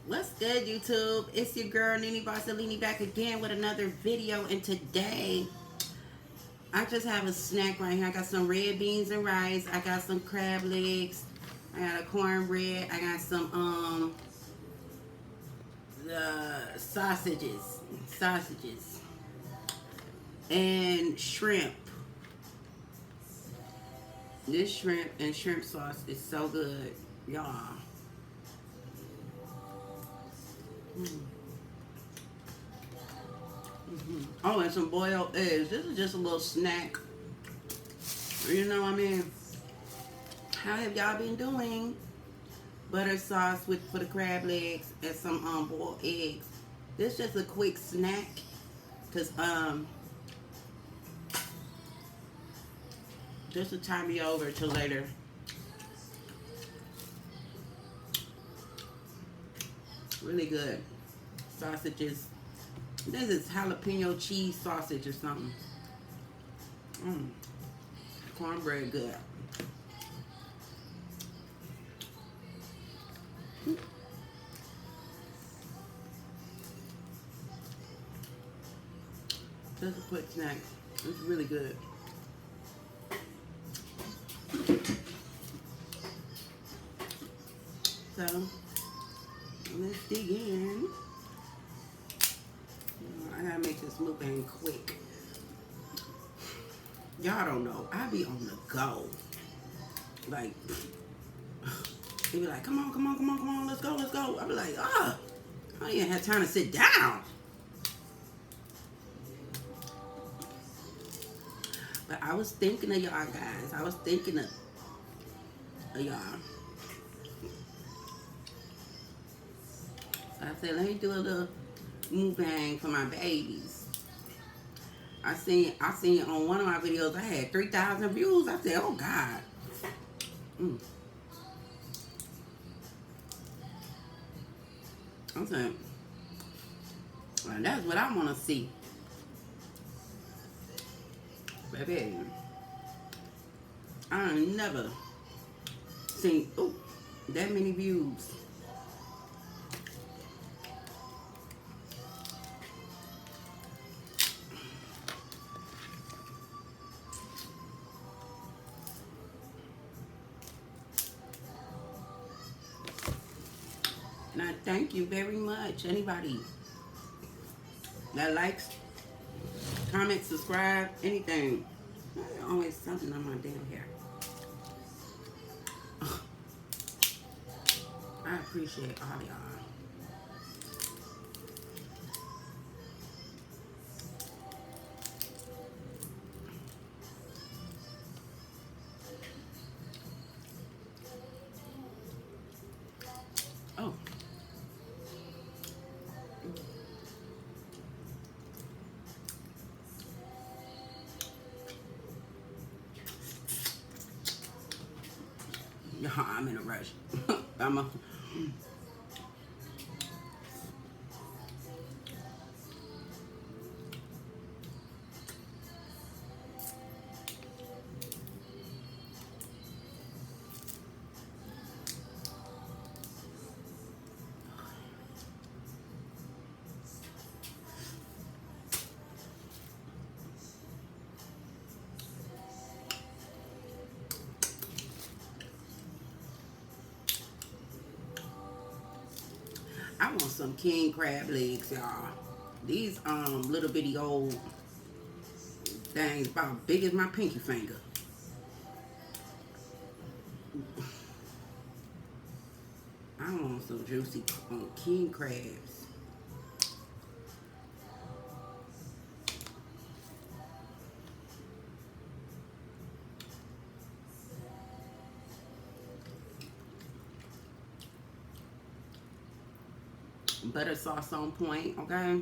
What's good, YouTube? It's your girl Nini Barcelini back again with another video. And today, I just have a snack right here. I got some red beans and rice. I got some crab legs. I got a cornbread. I got some sausages, and shrimp. This shrimp and shrimp sauce is so good, y'all. Mm. Oh, and some boiled eggs. This is just a little snack. You know what I mean? How have y'all been doing? Butter sauce with for the crab legs and some boiled eggs. This just a quick snack, cause just to tie me over till later. Really good sausages. This is jalapeno cheese sausage or something. Mm. Cornbread good. Just a quick snack. It's really good. So let's dig in. I gotta make this mukbang quick. Y'all don't know. I be on the go. Like, they be like, come on, let's go. I be like, I ain't had time to sit down. But I was thinking of y'all guys. I was thinking of y'all. So I said, let me do a little mukbang for my babies. I seen on one of my videos I had 3,000 views. I said, oh God. I'm saying, well, that's what I want to see. Baby, I ain't never seen that many views. And I thank you very much. Anybody that likes, comment, subscribe, anything. There's always something on my damn hair. I appreciate all y'all. Oh. I'm in a rush. I want some king crab legs, y'all. These little bitty old things about big as my pinky finger. I want some juicy king crabs. Butter sauce on point, okay?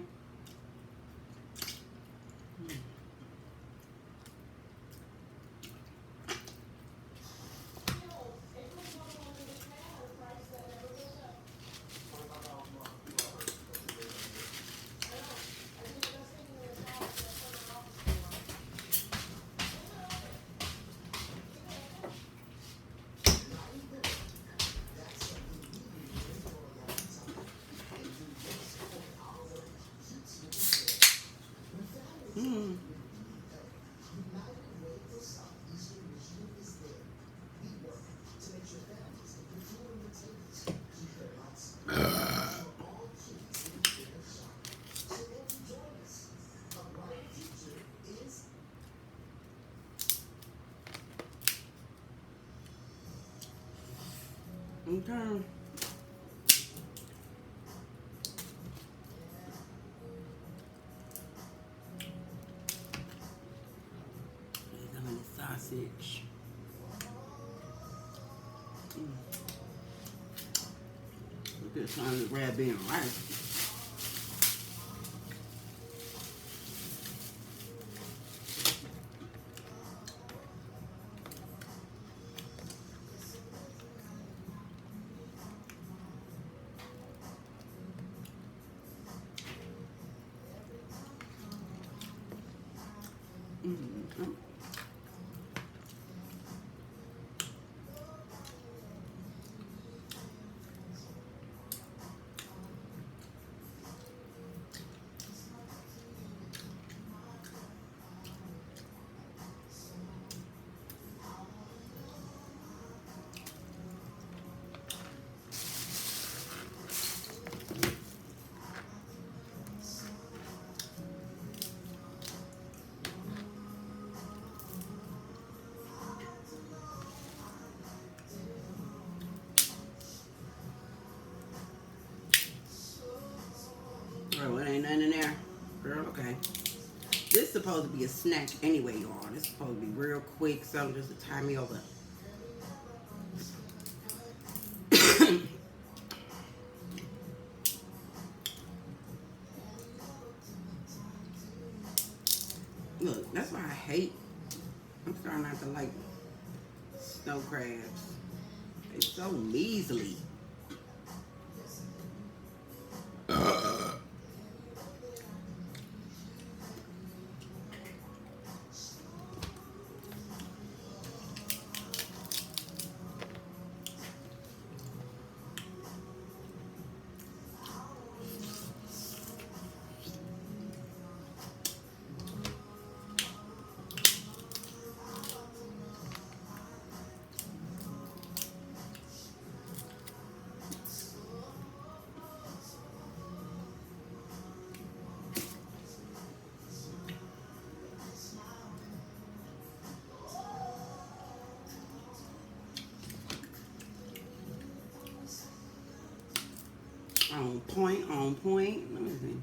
Okay. I'm in the sausage. Look at some of the red bean rice. Mm-hmm. Oh, it ain't nothing in there. Girl, okay. This is supposed to be a snack anyway, y'all. This is supposed to be real quick, something just to tie me over. Look, that's why I hate. I'm starting not to like snow crabs. They're so measly. On point, on point. Let me see.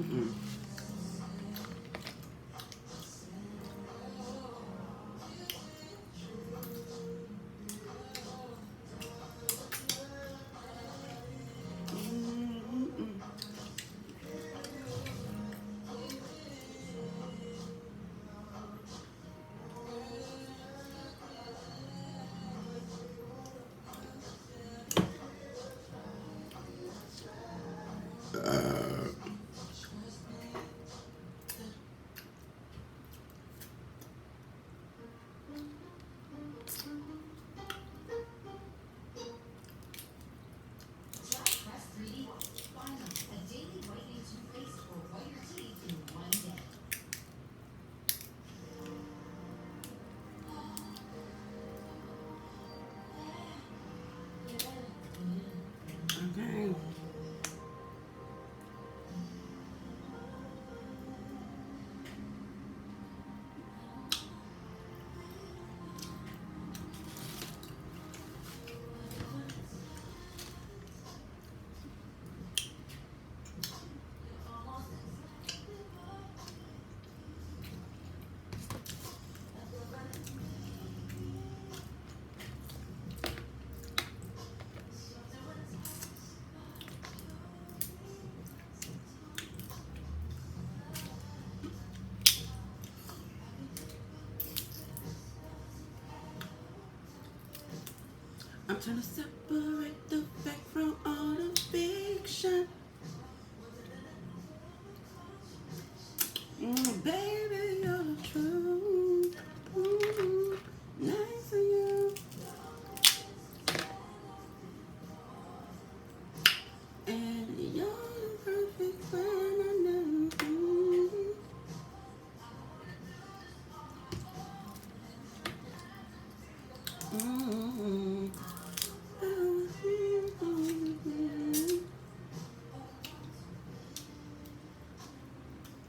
Mm-mm. Mm-mm. Okay. I'm trying to separate the fact from all the fiction. Baby, you're the truth. Nice of you. And you're the perfect friend I know. Mm-hmm.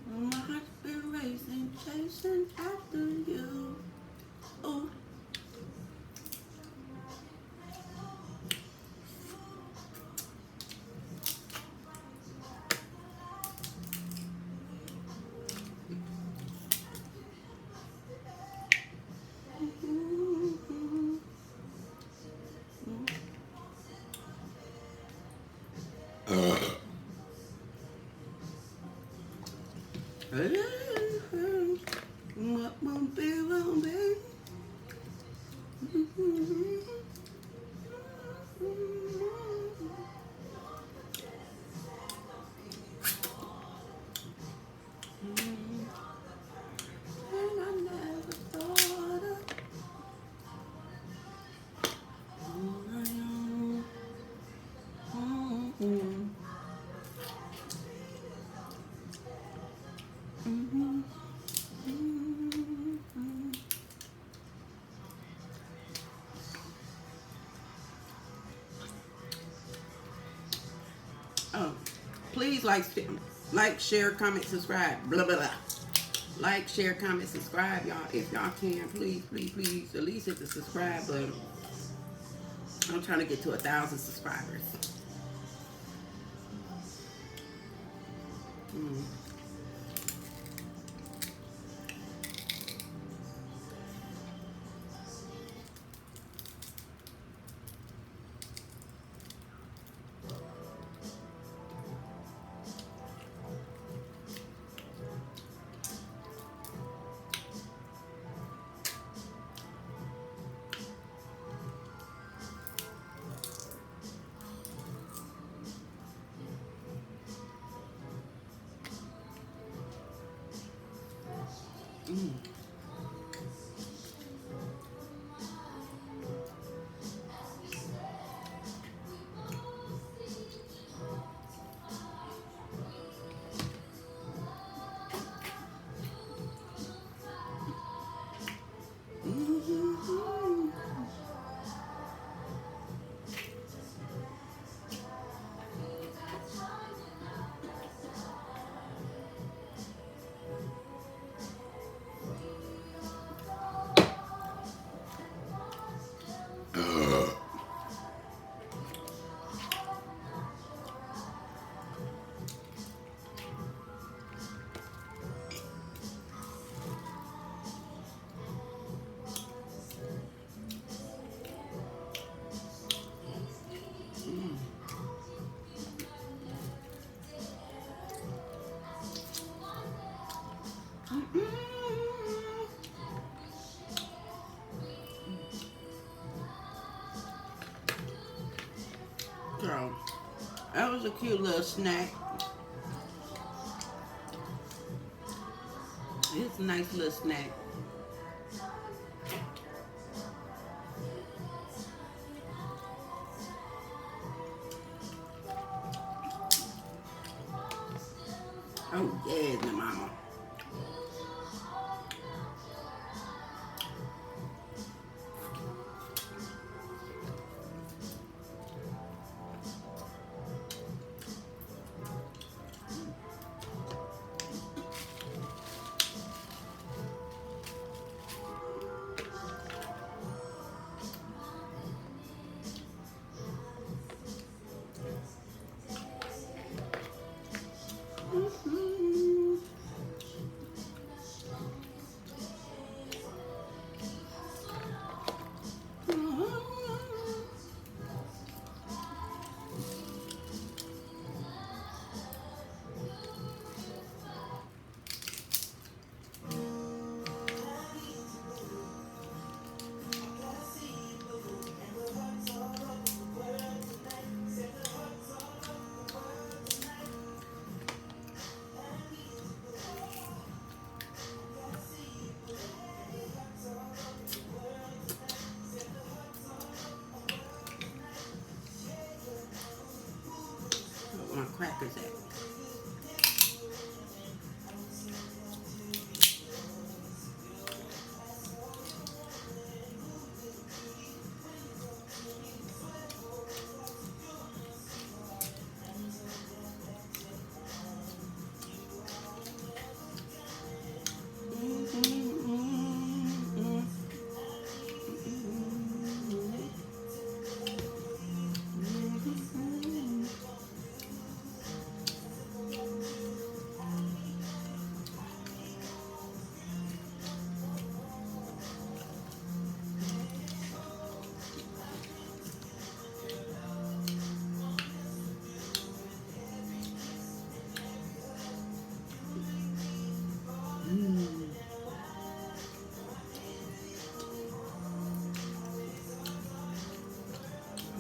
My heart's been racing, chasing after you. Oh, what won't be, won't be. And I never thought of Oh, please like, share, comment, subscribe. Blah blah blah. Like, share, comment, subscribe, y'all. If y'all can, please, please, please, at least hit the subscribe button. I'm trying to get to 1,000 subscribers. Mm. Mm. Mm-hmm. So that was a cute little snack. It's a nice little snack. Oh yes, my mama. Where my crackers at?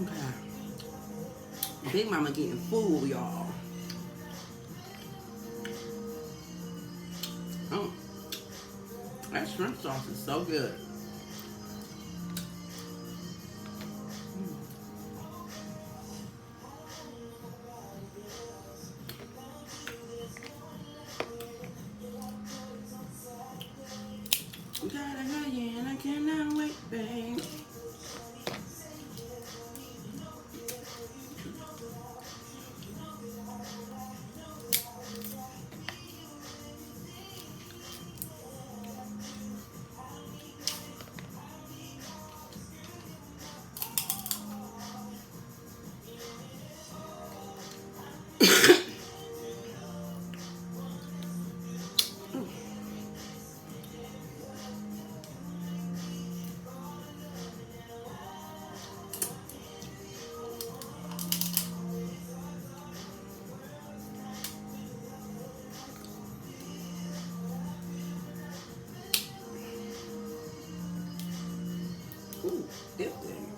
Okay. Big Mama getting full, y'all. Oh, that shrimp sauce is so good. Gotta hurry and I cannot wait, babe. Ooh, this thing.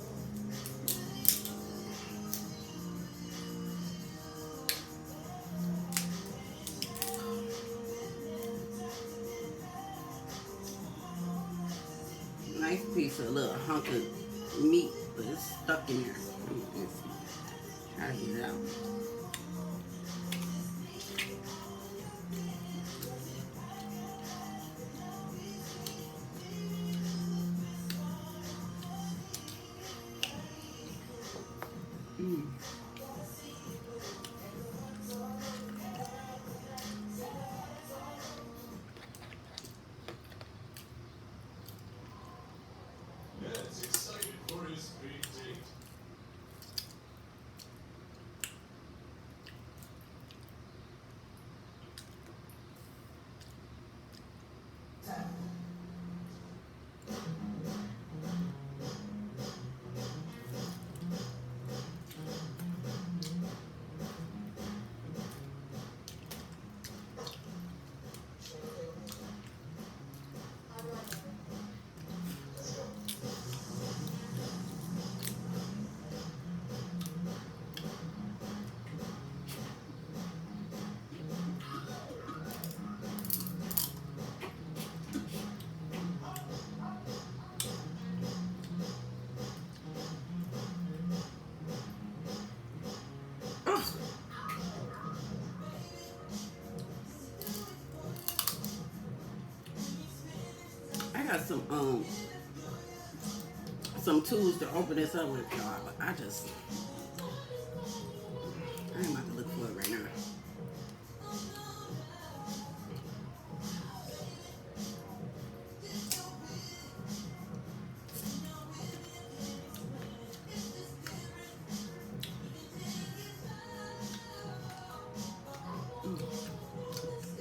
Nice piece of little hunk of meat, but it's stuck in there. Let's try to get it out. Mm. Man's excited for his big date. some tools to open this up with, y'all. But I ain't about to look for it right now.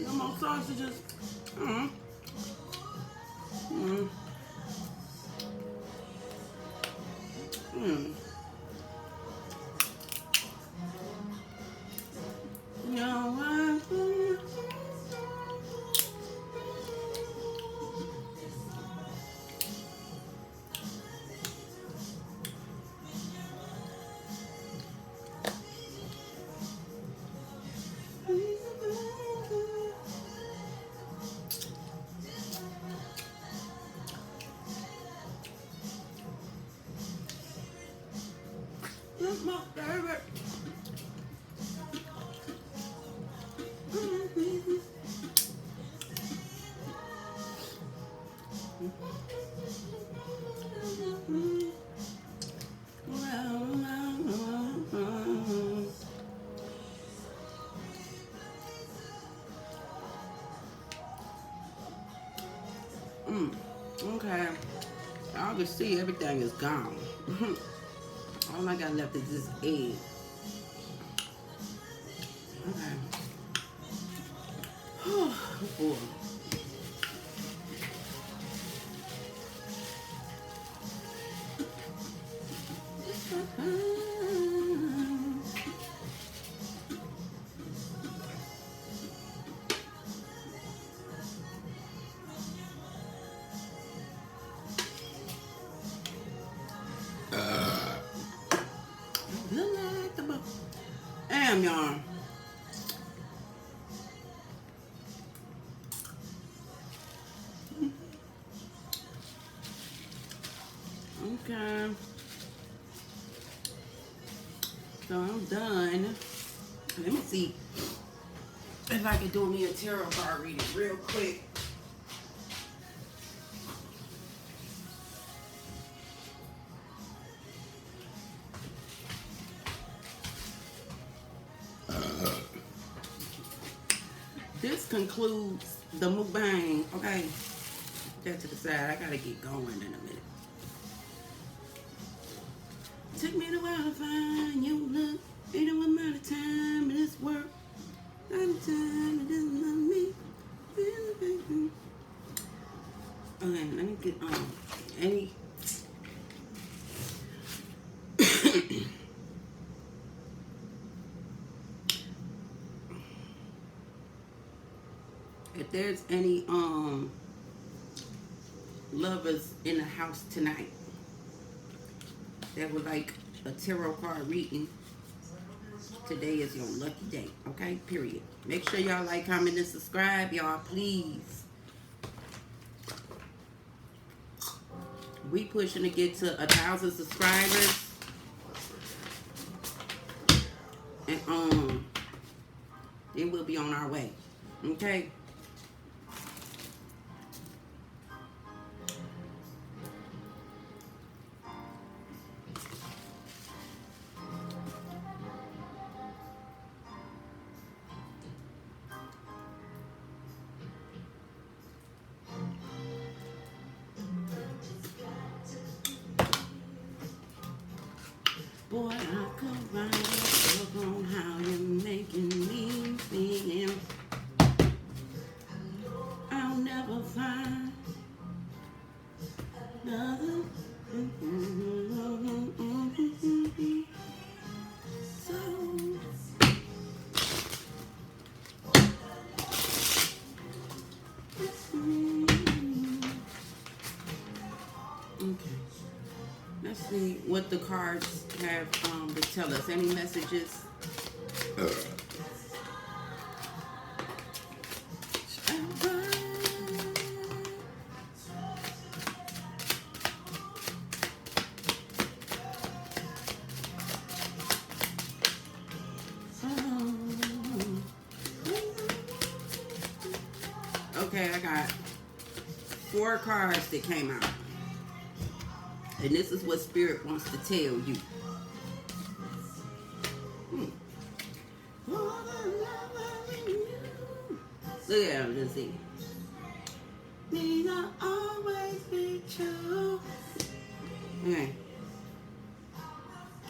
No more sausages. Mm. Mm. Mm. No, that's my favorite. Okay. Y'all can see everything is gone. All I got left is this egg. Okay. Oh boy. Damn, y'all. Okay. So I'm done. Let me see if I can do me a tarot card reading real quick. This concludes the mukbang. Okay. That to the side. I gotta get going in a minute. Took me a while to find your look. Ain't no amount of time in this world. Not a time it doesn't love me. Okay, let me get any. If there's any lovers in the house tonight that would like a tarot card reading, today is your lucky day. Okay, period. Make sure y'all like, comment, and subscribe, y'all, please. We pushing to get to 1,000 subscribers, and then we'll be on our way. Okay. Boy, I could write a book on how you're making me feel. I'll never find another. So, okay. Let's see what the cards have to tell us. Any messages? Okay, I got 4 cards that came out. And this is what Spirit wants to tell you. Look at him, just see. May not always be true. Okay.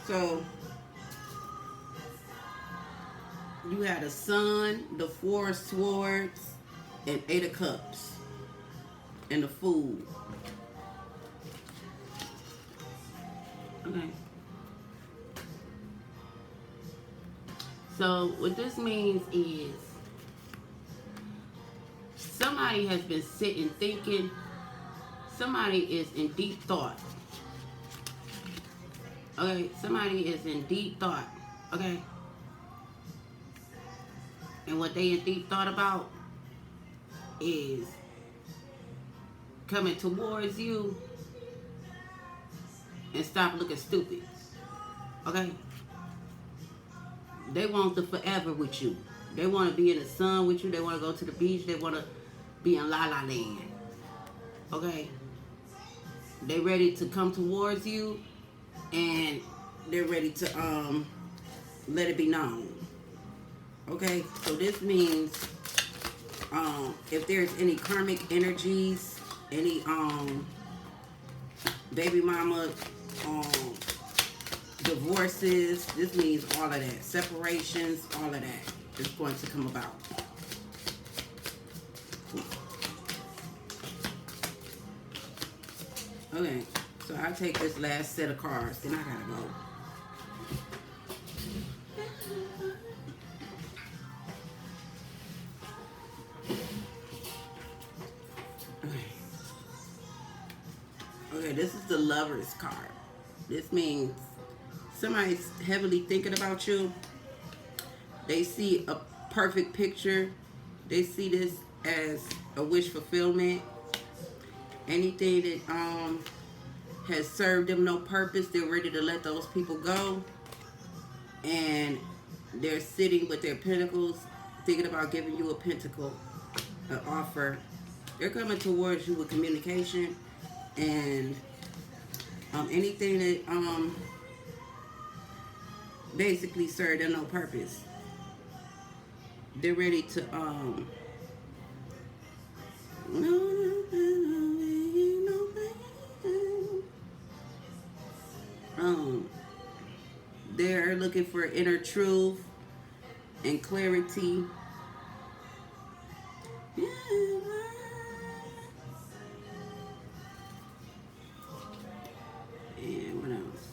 So, you had a Sun, the 4 of Swords, and 8 of Cups. And the Fool. Okay. So what this means is somebody has been sitting thinking. Somebody is in deep thought. Okay, somebody is in deep thought. Okay. And what they in deep thought about is coming towards you and stop looking stupid. Okay? They want the forever with you. They want to be in the sun with you. They want to go to the beach. They want to be in La La Land. Okay? They ready to come towards you, and they're ready to let it be known. Okay? So this means if there's any karmic energies, any baby mama divorces, this means all of that. Separations, all of that is going to come about. Okay, so I'll take this last set of cards, then I gotta go. Okay, this is the Lover's card. This means somebody's heavily thinking about you. They see a perfect picture. They see this as a wish fulfillment. Anything that has served them no purpose, they're ready to let those people go. And they're sitting with their pentacles, thinking about giving you a pentacle, an offer. They're coming towards you with communication. And anything that basically served them no purpose, they're ready to they're looking for inner truth and clarity. And what else?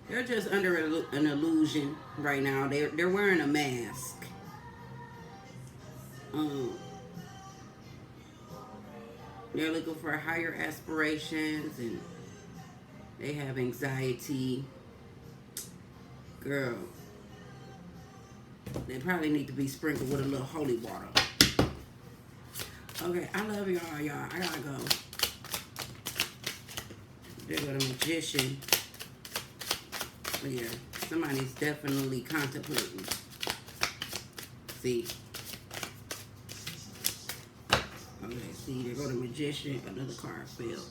They're just under an illusion right now. They're wearing a mask. They're looking for higher aspirations, and they have anxiety. Girl, they probably need to be sprinkled with a little holy water. Okay, I love y'all. I gotta go. There go the Magician. But yeah, somebody's definitely contemplating. See? Okay, see, there go the Magician. Another card fell.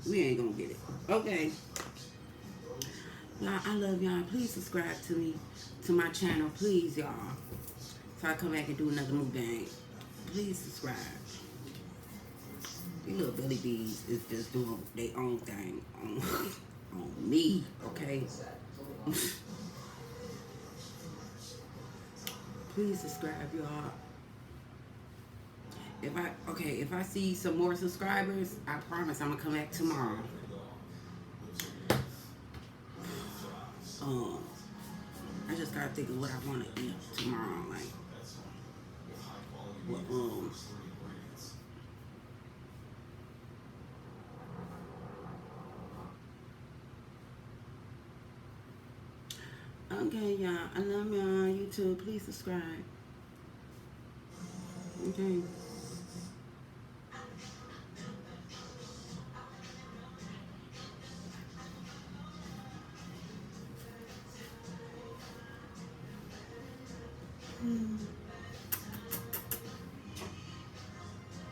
We ain't gonna get it. Okay. Y'all, I love y'all. Please subscribe to me, to my channel. Please, y'all. So I come back and do another mukbang. Please subscribe. These little Billy Bees is just doing their own thing on me, okay? Please subscribe, y'all. If I see some more subscribers, I promise I'm gonna come back tomorrow. I just gotta think of what I wanna eat tomorrow, like. Okay, y'all. I love y'all on YouTube. Please subscribe. Okay. Mm.